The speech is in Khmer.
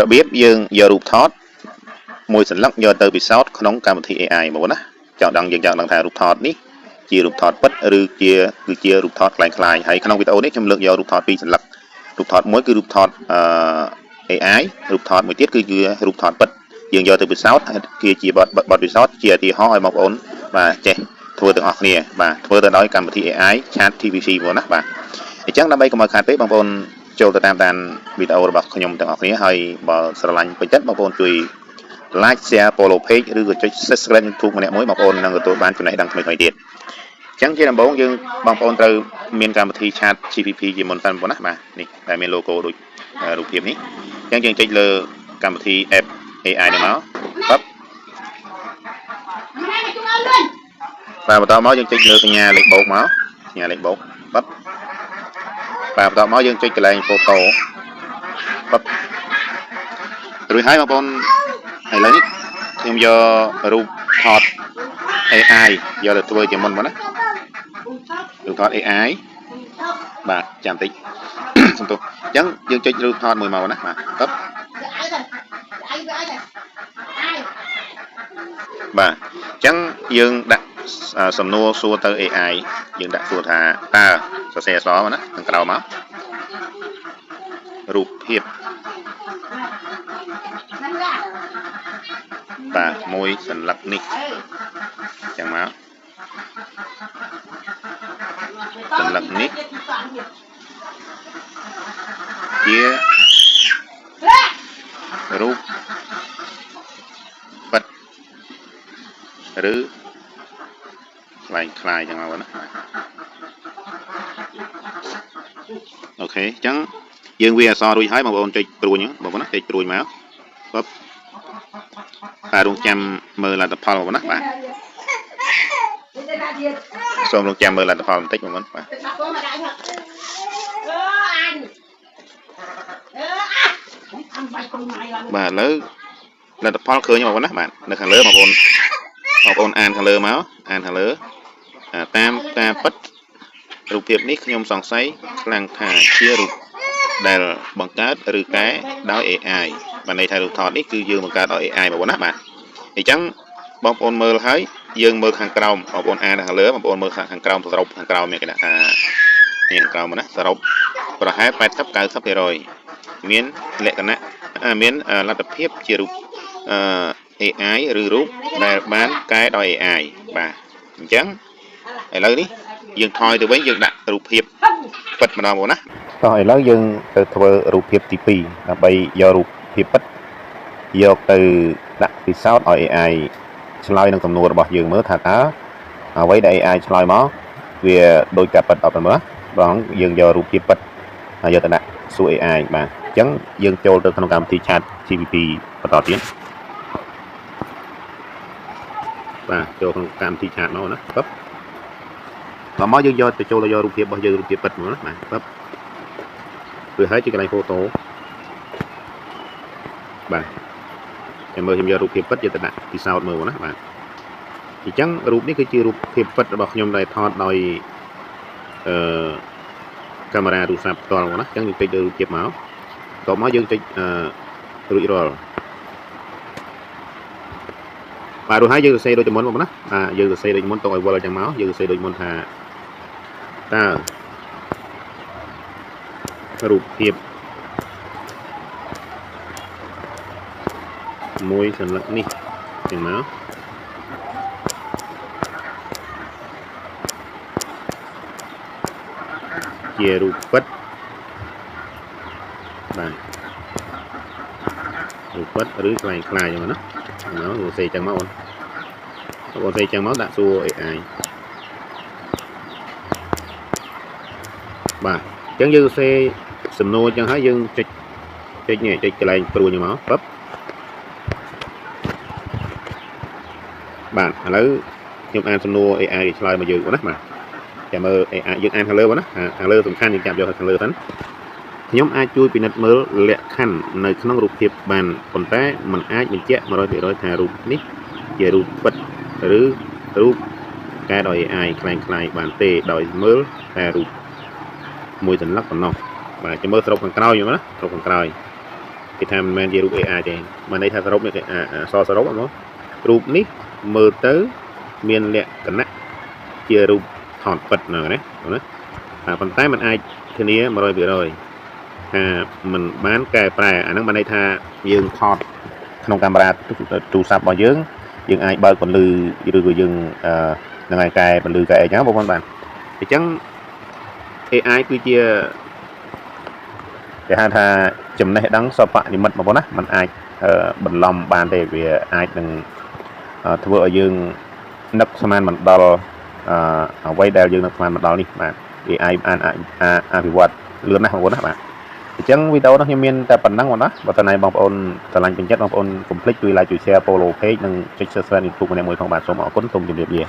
ระเบียบយើងយករូបថតមួយសន្លឹកយកទៅពិសោធន៍ក្នុងកម្មវិធី AI មកណាចង់ដឹងយើងចង់ដឹងថារូបថតនេះជារូបថតពិតឬគឺជារូបថតคล้ายៗហើយក្នុងវីដេអូនេះខ្ញុំលើកយករូបថតពីរសន្លឹករូបថតមួយគឺរូបថតAI រូបថតមួយទៀតគឺជារូបថតពិតយើងយកទៅពិសោធន៍គឺជាបទពិសោធន៍ជាឧទាហរណ៍ឲ្យបងប្អូនបាទចេះធ្វើទាំងអស់គ្នាបាទធ្វើទៅដោយកម្មវិធី AI ChatGPT មកណាបាទអញ្ចឹងដើម្បីកុំឲ្យខាតពេកបងប្អូនចូលទៅតាមដានវីដេអូរបស់ខ្ញុំទាំងអស់គ្នាហើយបើស្រឡាញ់ពេញចិត្តបងប្អូនជួយ like share follow page ឬក៏ចុច subscribe YouTube ម្នាក់មួយបងប្អូននឹងទទួលបានចំណេះដឹងថ្មីៗទៀតអញ្ចឹងជាដំបូងយើងបងប្អូនត្រូវមានកម្មវិធី ChatGPT ជាមុនសិនបងប្អូនណាបាទនេះដែលមាន logo ដូចរូបភាពនេះអញ្ចឹងយើងចុចលើកម្មវិធី app AI នេះមកปั๊បបាទបន្តមកយើងចុចលើសញ្ញាលេខបូកមកសញ្ញាលេខបូកปั๊បបាទបន្តមកយើងចុចកន្លែង photo ปั๊បរួចហើយបងប្អូនឥឡូវនេះខ្ញុំយករូបថត AI យកទៅធ្វើជាមុនមកណារូបថត AI បាទចាំតិចសំទោសអញ្ចឹងយើងចុចរូបថតមួយមកណាបាទปั๊បបាទអញ្ចឹងយើងដាក់សំណួរសួរទៅ AI យើងដាក់សួរថាតើសរសេរអក្សរមកណាខាងក្រោមមករូបភាពបាទមួយសន្លឹកនេះចឹងមកសន្លឹកនេះជារូបពិតឬคล้ายៗចឹងមកណាអូខេអញ្ចឹងយើងវាអក្សររួចហើយបងប្អូនចុចព្រួយបងប្អូនណាចុចព្រួយមកปุ๊បបាទរងចាំមើលលទ្ធផលបងប្អូនណាបាទសូមរងចាំមើលលទ្ធផលបន្តិចបងប្អូនបាទឥឡូវលទ្ធផលឃើញបងប្អូនណាបាទនៅខាងលើបងប្អូនអានខាងលើមកអានខាងលើតាមការពិតរូបភាពនេះខ្ញុំសង្ស័យខ្លាំងថាជារូបដែលបង្កើតឬកែដោយ AI បានន័យថារូបថតនេះគឺយើងបង្កើតដោយ AI បងប្អូនណាបាទអញ្ចឹងបងប្អូនមើលហើយយើងមើលខាងក្រោមបងប្អូនអានខាងលើបងប្អូនមើលខាងក្រោមសរុបខាងក្រោមមានគេដាក់ថានេះខាងក្រោមណាសរុបប្រហែល 80-90% មានលក្ខណៈមានលទ្ធភាពជារូបAI ឬរូបដែលបានកែដោយ AI បាទអញ្ចឹងឥឡូវនេះយើងថយទៅវិញយើងដាក់រូបភាពពិតម្ដងបងណាតោះឥឡូវយើងទៅធ្វើរូបភាពទី2ដើម្បីយករូបភាពពិតយកទៅដាក់ពិសោធន៍ឲ្យ AI ឆ្លើយនឹងសំណួររបស់យើងមើលថាតើអ្វីដែល AI ឆ្លើយមកវាដូចការពិតអត់ទេមើលបងយើងយករូបភាពពិតហើយយកទៅដាក់សួរ AI បាទអញ្ចឹងយើងចូលទៅក្នុងកម្មវិធី ChatGPT បន្តទៀតបាទចូលក្នុងកម្មវិធី Chat មកណាปึ๊បដល់មកយើងយកទៅចូលយករូបភាពរបស់យើងរូបភាពពិតមកណាបាទปึ๊បព្រោះហើយជាកន្លែង photo បាទចាំមើលខ្ញុំយករូបភាពពិតយកទៅដាក់ពិសោធន៍មើលណាបាទអញ្ចឹងរូបនេះគឺជារូបភាពពិតរបស់ខ្ញុំដែលថតដោយកាមេរ៉ាទូរស័ព្ទផ្ទាល់មកណាអញ្ចឹងយើងចុចលើរូបភាពមកតមកយើងចុចរួចរាល់បាទរួចហើយយើងសរសេរដូចមុនមកណាបាទយើងសរសេរដូចមុនតឲ្យវល់អញ្ចឹងមកយើងសរសេរដូចមុនថាតើរូបភាពមួយសន្លឹកនេះចឹងមកជារូបពិតបាទរូបពិតឬខ្លាំងចឹងណាមកសរសេរចឹងមកបងសរសេរចឹងមកដាក់សួរ AI បាទអញ្ចឹងយើងសរសេរសំណួរចឹងហើយយើងចុចនេះចុចកន្លែងព្រួយមកปึ๊បបាទឥឡូវខ្ញុំអានសំណួរ AI ឆ្លើយមកយើងបងណាបាទចាំមើល AI យើងអានខាងលើបងណាខាងលើសំខាន់យើងចាប់យកខាងលើសិនខ្ញុំអាចជួយពិនិត្យមើលលក្ខខណ្ឌនៅក្នុងរូបភាពបានប៉ុន្តែมันអាចបញ្ជាក់ 100% ថារូបនេះជារូបពិតឬរូបកែដោយ AI คล้ายៗបានទេដោយមើលតែរូបមួយសន្លឹកប៉ុណ្ណោះបាទចាំមើលស្រុកខាងក្រោយណាស្រុកខាងក្រោយ cái tham men vềรูป AI ទេមកន័យថាសរុបនេះសសរុបហ្មងរូបនេះមើលទៅមានលក្ខណៈជារូបថតពិតហ្នឹងណាប៉ុន្តែมันអាចធានា 100% ថាมันបានកែប្រែអាហ្នឹងបានន័យថាយើងថតក្នុងកាមេរ៉ាទូរស័ព្ទរបស់យើងអាចបើកពន្លឺឬក៏យើងនឹងឲ្យកែពន្លឺកែអីចឹងបងប្អូនបាទអញ្ចឹង AI គឺជាគេហៅថាចំណេះដឹងសពនិមិត្តបងប្អូនណាมันអាចបន្លំបានទេវាអាចនឹងធ្វើឲ្យយើងនឹកស្មានមិនដល់អ្វីដែលយើងនឹកស្មានមិនដល់នេះបាទ AI បានអភិវឌ្ឍលឿនណាស់បងប្អូនណាបាទអញ្ចឹងវីដេអូនេះខ្ញុំមានតែប៉ុណ្ណឹងបងណាបើតើណៃបងប្អូនស្រឡាញ់ពេញចិត្តបងប្អូនកុំភ្លេចជួយ like ជួយ share follow page និងចុច subscribe YouTube ម្នាក់មួយផងបាទសូមអរគុណសូមជម្រាបលា